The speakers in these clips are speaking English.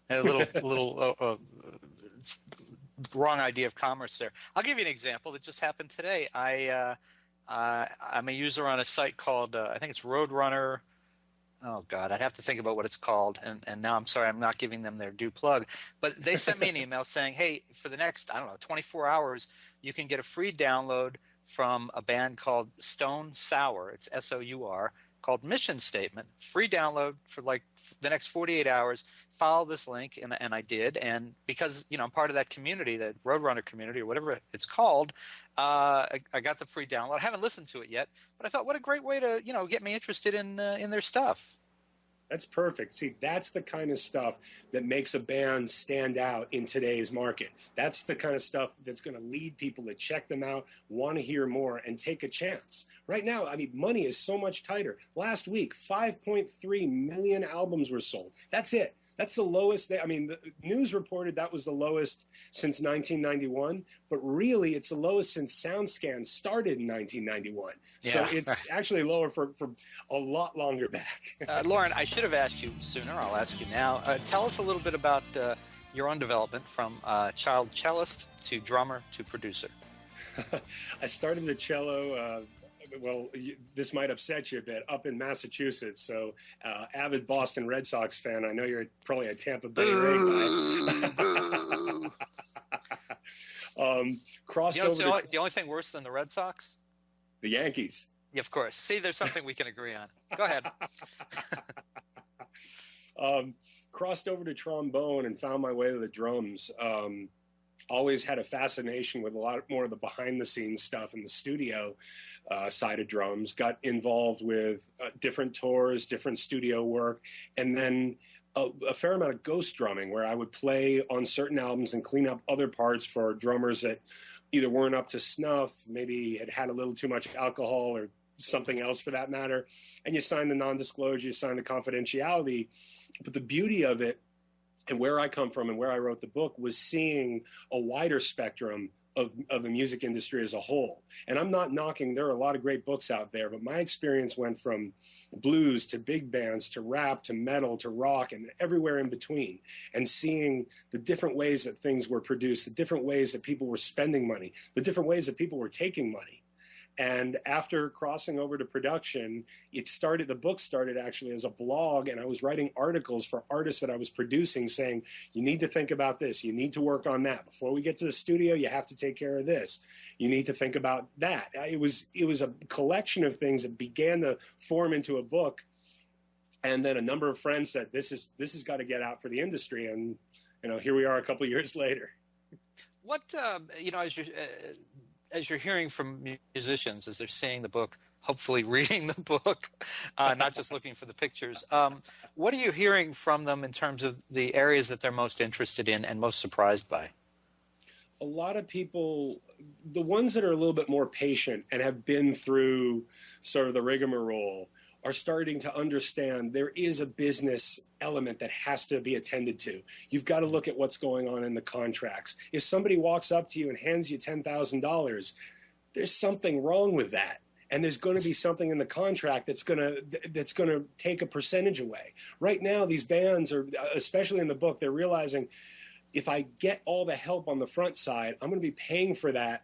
A little wrong idea of commerce there. I'll give you an example that just happened today. I'm a user on a site called I think it's Roadrunner. Oh God, I'd have to think about what it's called. And now I'm sorry, I'm not giving them their due plug. But they sent me an email saying, hey, for the next, I don't know, 24 hours, you can get a free download from a band called Stone Sour. It's SOUR, called Mission Statement. Free download for like the next 48 hours. Follow this link, and I did. And because, I'm part of that community, that Roadrunner community or whatever it's called, I got the free download. I haven't listened to it yet, but I thought, what a great way to, get me interested in their stuff. That's perfect. See, that's the kind of stuff that makes a band stand out in today's market. That's the kind of stuff that's going to lead people to check them out, want to hear more, and take a chance. Right now, money is so much tighter. Last week, 5.3 million albums were sold. That's it. That's the lowest. The news reported that was the lowest since 1991, but really it's the lowest since SoundScan started in 1991. Yeah. So it's actually lower for a lot longer back. Loren, I should have asked you sooner. I'll ask you now. Tell us a little bit about your own development from child cellist to drummer to producer. I started the cello. This might upset you a bit, up in Massachusetts. So, avid Boston Red Sox fan. I know you're probably a Tampa Bay Ray guy. Crossed over. The only thing worse than the Red Sox? The Yankees. Yeah, of course. See, there's something we can agree on. Go ahead. Crossed over to trombone and found my way to the drums. Always had a fascination with a lot more of the behind-the-scenes stuff in the studio side of drums. Got involved with different tours, different studio work, and then a fair amount of ghost drumming, where I would play on certain albums and clean up other parts for drummers that either weren't up to snuff, maybe had a little too much alcohol or something else for that matter. And you sign the non-disclosure, you sign the confidentiality. But the beauty of it, and where I come from and where I wrote the book, was seeing a wider spectrum of the music industry as a whole. And I'm not knocking, there are a lot of great books out there, but my experience went from blues to big bands to rap to metal to rock and everywhere in between, and seeing the different ways that things were produced, the different ways that people were spending money, the different ways that people were taking money. And after crossing over to production, the book started actually as a blog, and I was writing articles for artists that I was producing saying, you need to think about this, you need to work on that. Before we get to the studio, you have to take care of this. You need to think about that. It was a collection of things that began to form into a book. And then a number of friends said, this has got to get out for the industry. And, here we are a couple of years later. What, as you're hearing from musicians, as they're seeing the book, hopefully reading the book, not just looking for the pictures, what are you hearing from them in terms of the areas that they're most interested in and most surprised by? A lot of people, the ones that are a little bit more patient and have been through sort of the rigmarole, are starting to understand there is a business element that has to be attended to. You've got to look at what's going on in the contracts. If somebody walks up to you and hands you $10,000, there's something wrong with that. And there's going to be something in the contract that's going to take a percentage away. Right now, these bands are, especially in the book, they're realizing if I get all the help on the front side, I'm going to be paying for that,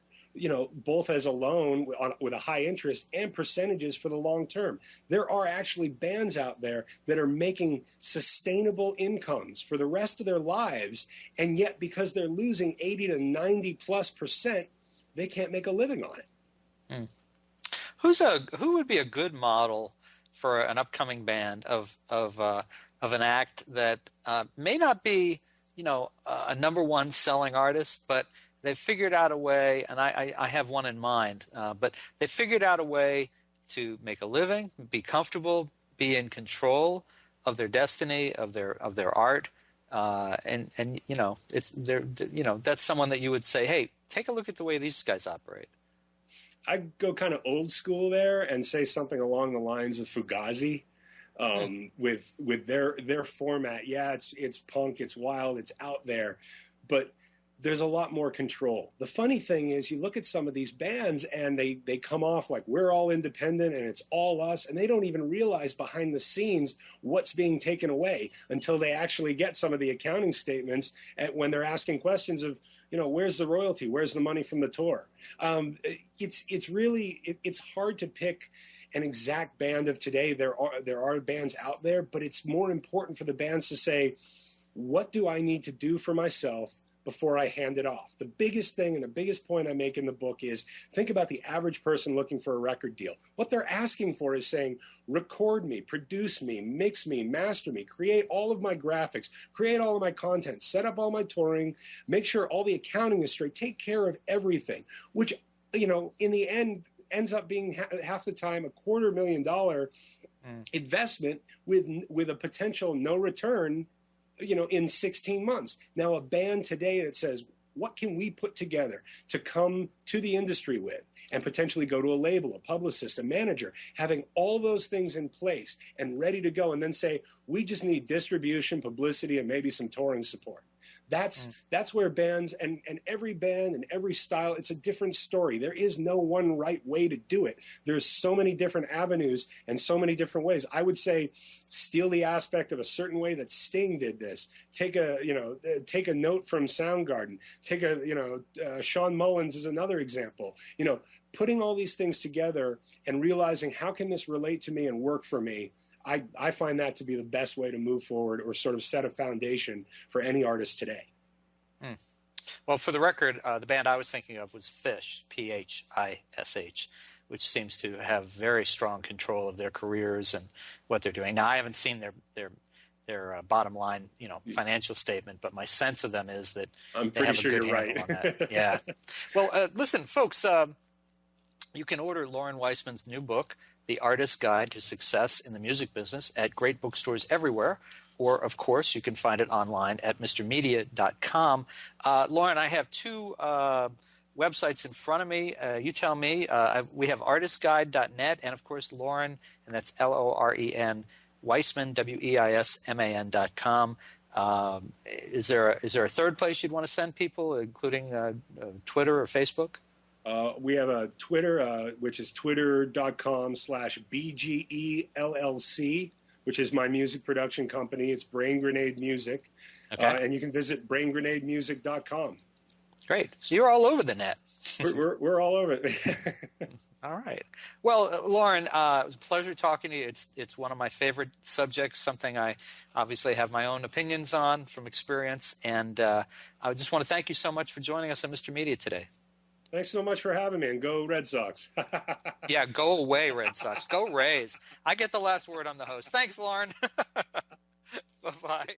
both as a loan with a high interest and percentages for the long term. There are actually bands out there that are making sustainable incomes for the rest of their lives, and yet because they're losing 80 to 90+%, they can't make a living on it. Who would be a good model for an upcoming band of an act that may not be a number one selling artist, but they've figured out a way, and I have one in mind, but they figured out a way to make a living, be comfortable, be in control of their destiny, of their art, and that's someone that you would say, hey, take a look at the way these guys operate. I go kind of old school there and say something along the lines of Fugazi. With their format. Yeah, it's punk, it's wild, it's out there, but there's a lot more control. The funny thing is, you look at some of these bands and they come off like we're all independent and it's all us, and they don't even realize behind the scenes what's being taken away until they actually get some of the accounting statements when they're asking questions of, where's the royalty? Where's the money from the tour? It's hard to pick an exact band of today. There are bands out there, but it's more important for the bands to say, what do I need to do for myself before I hand it off? The biggest thing and the biggest point I make in the book is, think about the average person looking for a record deal. What they're asking for is saying, record me, produce me, mix me, master me, create all of my graphics, create all of my content, set up all my touring, make sure all the accounting is straight, take care of everything, which, in the end ends up being half the time $250,000 investment with a potential no return in 16 months. Now, a band today that says, what can we put together to come to the industry with and potentially go to a label, a publicist, a manager, having all those things in place and ready to go, and then say, we just need distribution, publicity, and maybe some touring support. That's where bands and every band and every style, it's a different story. There is no one right way to do it. There's so many different avenues and so many different ways. I would say steal the aspect of a certain way that Sting did this. Take a note from Soundgarden. Take Sean Mullins is another example. Putting all these things together and realizing, how can this relate to me and work for me? I find that to be the best way to move forward or sort of set a foundation for any artist today. Well, for the record, the band I was thinking of was Phish, Phish, which seems to have very strong control of their careers and what they're doing. Now, I haven't seen their bottom line, financial statement, but my sense of them is that I'm they have pretty a sure good you're handle right. on that. Yeah. Well, listen, folks, you can order Loren Weisman's new book, The Artist's Guide to Success in the Music Business, at great bookstores everywhere. Or, of course, you can find it online at mrmedia.com. Loren, I have two websites in front of me. You tell me. We have artistguide.net and, of course, Loren, and that's Loren, Weisman, Weisman.com. Is there a third place you'd want to send people, including Twitter or Facebook? We have a Twitter, which is twitter.com/BGELLC, which is my music production company. It's Brain Grenade Music. Okay. And you can visit braingrenademusic.com. Great. So you're all over the net. we're all over it. All right. Well, Loren, it was a pleasure talking to you. It's one of my favorite subjects, something I obviously have my own opinions on from experience. And I just want to thank you so much for joining us on Mr. Media today. Thanks so much for having me, and go Red Sox. Yeah, go away, Red Sox. Go Rays. I get the last word. I'm the host. Thanks, Loren. Bye-bye.